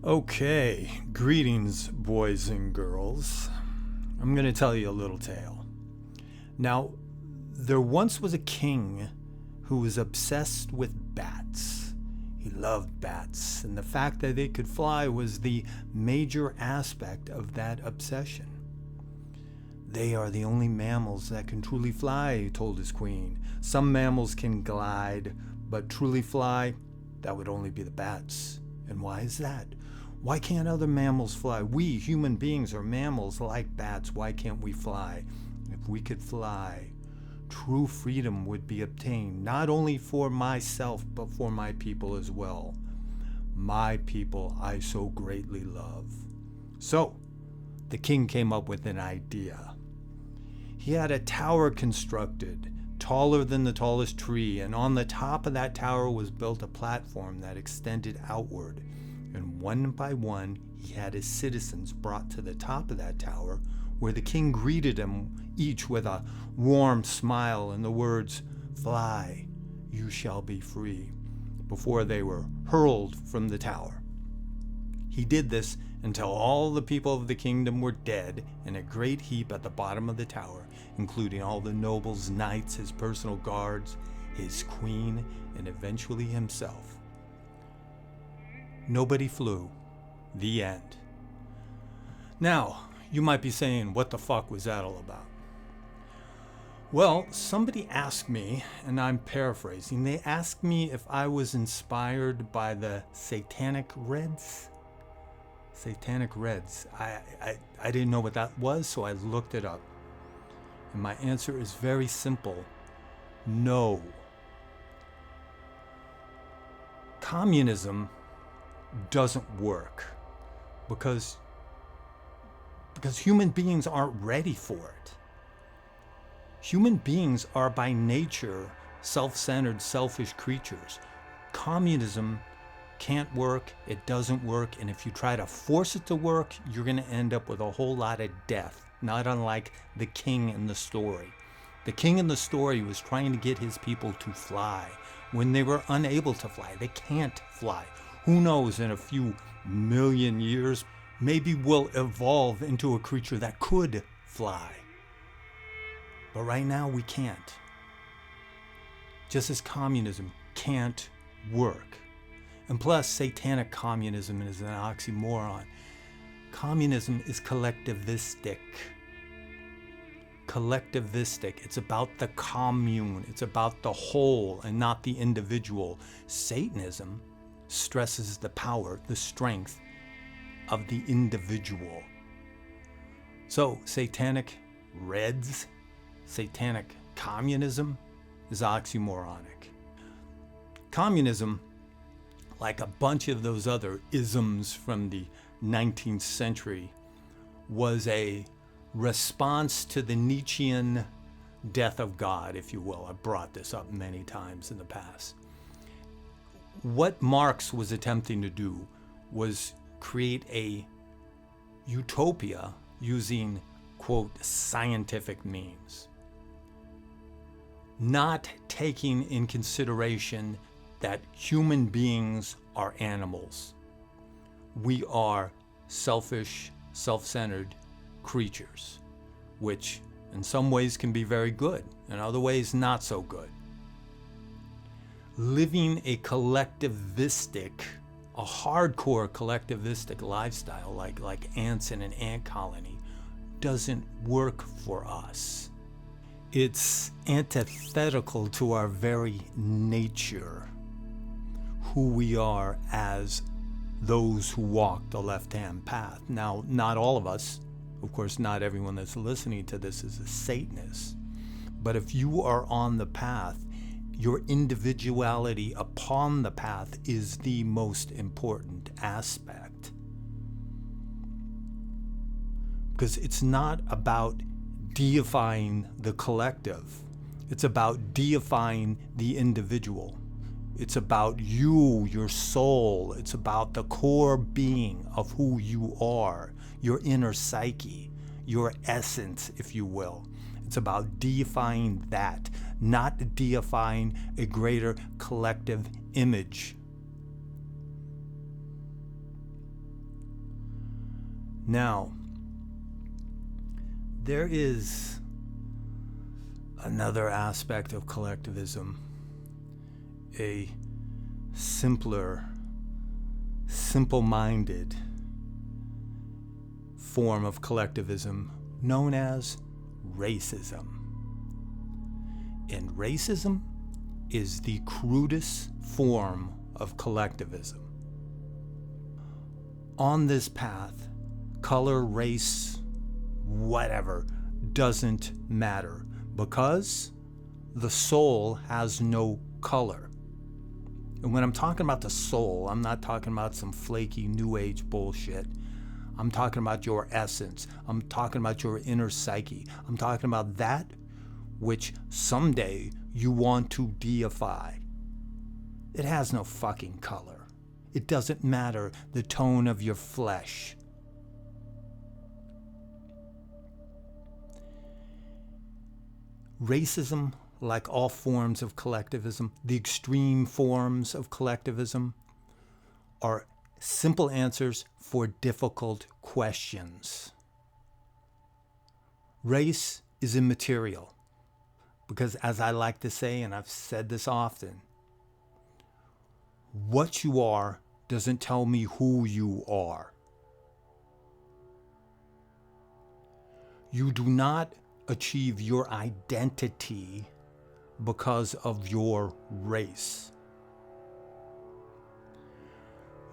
Okay, greetings, boys and girls. I'm going to tell you a little tale. Now, there once was a king who was obsessed with bats. He loved bats, and the fact that they could fly was the major aspect of that obsession. They are the only mammals that can truly fly, he told his queen. Some mammals can glide, but truly fly, that would only be the bats. And why is that? Why can't other mammals fly? We, human beings, are mammals like bats. Why can't we fly? If we could fly, true freedom would be obtained, not only for myself, but for my people as well. My people I so greatly love. So, the king came up with an idea. He had a tower constructed, taller than the tallest tree, and on the top of that tower was built a platform that extended outward. And one by one, he had his citizens brought to the top of that tower, where the king greeted them each with a warm smile and the words, "Fly, you shall be free," before they were hurled from the tower. He did this until all the people of the kingdom were dead in a great heap at the bottom of the tower, including all the nobles, knights, his personal guards, his queen, and eventually himself. Nobody flew. The end. Now, you might be saying, what the fuck was that all about? Well, somebody asked me, and I'm paraphrasing, they asked me if I was inspired by the Satanic Reds. Satanic Reds. I didn't know what that was, so I looked it up. And my answer is very simple. No. Communism doesn't work because human beings aren't ready for it. Human beings are by nature self-centered, selfish creatures. Communism can't work, it doesn't work, and if you try to force it to work, you're going to end up with a whole lot of death, not unlike the king in the story. The king in the story was trying to get his people to fly when they were unable to fly. They can't fly. Who knows, in a few million years, maybe we'll evolve into a creature that could fly. But right now, we can't. Just as communism can't work. And plus, satanic communism is an oxymoron. Communism is collectivistic. Collectivistic. It's about the commune. It's about the whole and not the individual. Satanism stresses the power, the strength of the individual. So, Satanic Reds, Satanic Communism is oxymoronic. Communism, like a bunch of those other isms from the 19th century, was a response to the Nietzschean death of God, if you will. I've brought this up many times in the past. What Marx was attempting to do was create a utopia using, quote, scientific means, not taking in consideration that human beings are animals. We are selfish, self-centered creatures, which in some ways can be very good, in other ways not so good. Living a collectivistic, a hardcore collectivistic lifestyle like ants in an ant colony doesn't work for us. It's antithetical to our very nature, who we are as those who walk the left-hand path. Now, not all of us, of course, not everyone that's listening to this is a Satanist, but if you are on the path, your individuality upon the path is the most important aspect. Because it's not about deifying the collective. It's about deifying the individual. It's about you, your soul. It's about the core being of who you are, your inner psyche, your essence, if you will. It's about deifying that, not deifying a greater collective image. Now, there is another aspect of collectivism, a simple-minded form of collectivism known as racism. And racism is the crudest form of collectivism. On this path, color, race, whatever, doesn't matter, because the soul has no color. And when I'm talking about the soul, I'm not talking about some flaky new age bullshit. I'm talking about your essence. I'm talking about your inner psyche. I'm talking about that which someday you want to deify. It has no fucking color. It doesn't matter the tone of your flesh. Racism, like all forms of collectivism, the extreme forms of collectivism, are simple answers for difficult questions. Race is immaterial because, as I like to say, and I've said this often, what you are doesn't tell me who you are. You do not achieve your identity because of your race.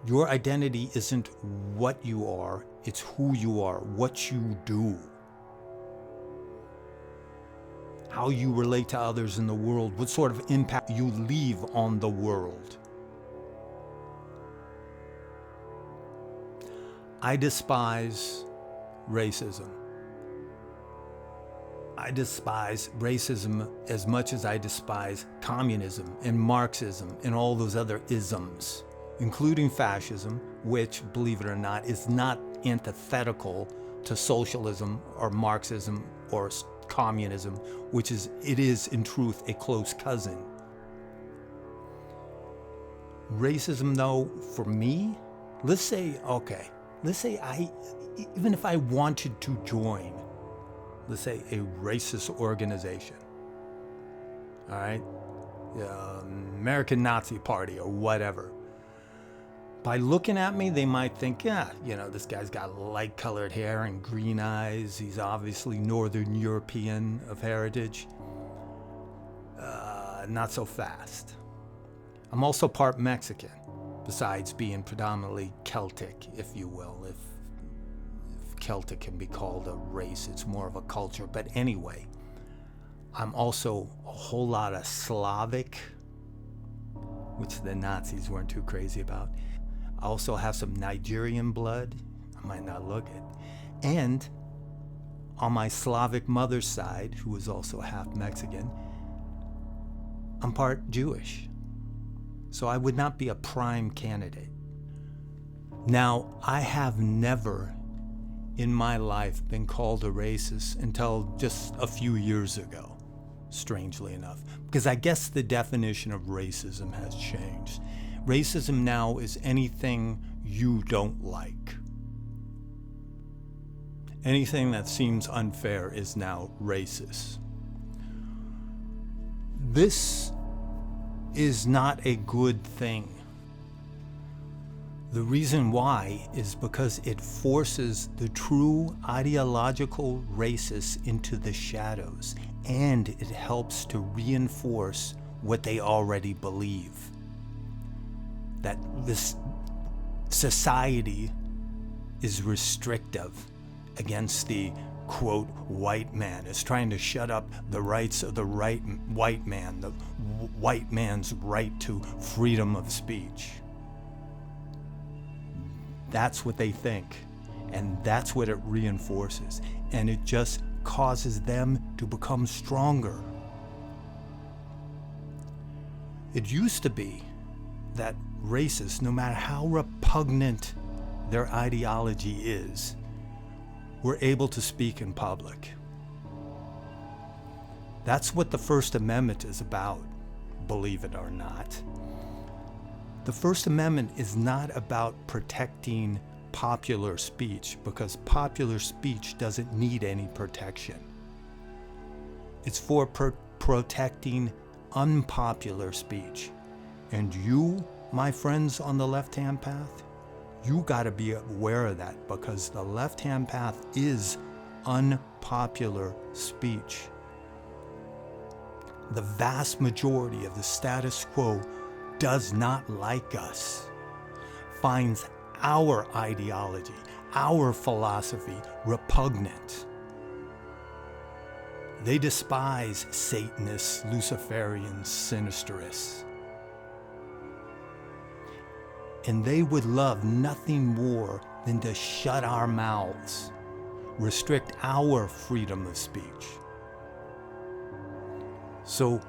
Your identity isn't what you are, it's who you are, what you do, how you relate to others in the world, what sort of impact you leave on the world. I despise racism. I despise racism as much as I despise communism and Marxism and all those other isms, including fascism, which, believe it or not, is not antithetical to socialism or Marxism or communism, which is, it is in truth a close cousin. Racism, though, for me, let's say even if I wanted to join, let's say, a racist organization, all right, American Nazi Party or whatever. By looking at me, they might think, this guy's got light-colored hair and green eyes. He's obviously Northern European of heritage. Not so fast. I'm also part Mexican, besides being predominantly Celtic, if you will. If Celtic can be called a race, it's more of a culture. But anyway, I'm also a whole lot of Slavic, which the Nazis weren't too crazy about. I also have some Nigerian blood. I might not look it. And on my Slavic mother's side, who is also half Mexican, I'm part Jewish. So I would not be a prime candidate. Now, I have never in my life been called a racist until just a few years ago, strangely enough, because I guess the definition of racism has changed. Racism now is anything you don't like. Anything that seems unfair is now racist. This is not a good thing. The reason why is because it forces the true ideological racists into the shadows, and it helps to reinforce what they already believe. That this society is restrictive against the, quote, white man. It's trying to shut up the rights of the white man, the white man's right to freedom of speech. That's what they think, and that's what it reinforces, and it just causes them to become stronger. It used to be that racists, no matter how repugnant their ideology is, were able to speak in public. That's what the First Amendment is about, believe it or not. The First Amendment is not about protecting popular speech, because popular speech doesn't need any protection. It's for protecting unpopular speech. And you, my friends on the left-hand path, you got to be aware of that, because the left-hand path is unpopular speech. The vast majority of the status quo does not like us, finds our ideology, our philosophy repugnant. They despise Satanists, Luciferians, Sinisterists. And they would love nothing more than to shut our mouths, restrict our freedom of speech. So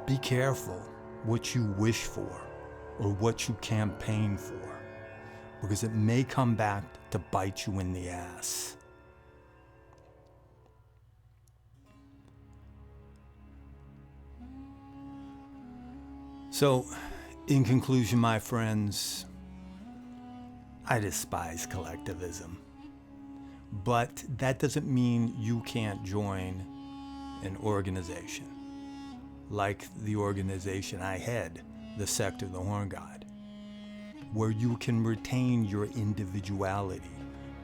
be careful what you wish for or what you campaign for, because it may come back to bite you in the ass. So, in conclusion, my friends, I despise collectivism. But that doesn't mean you can't join an organization like the organization I head, the Sect of the Horn God, where you can retain your individuality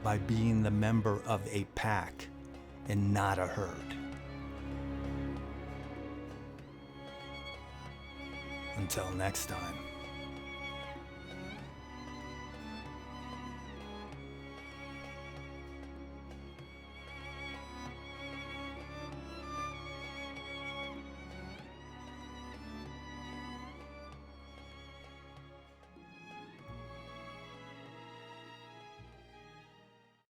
by being the member of a pack and not a herd. Until next time.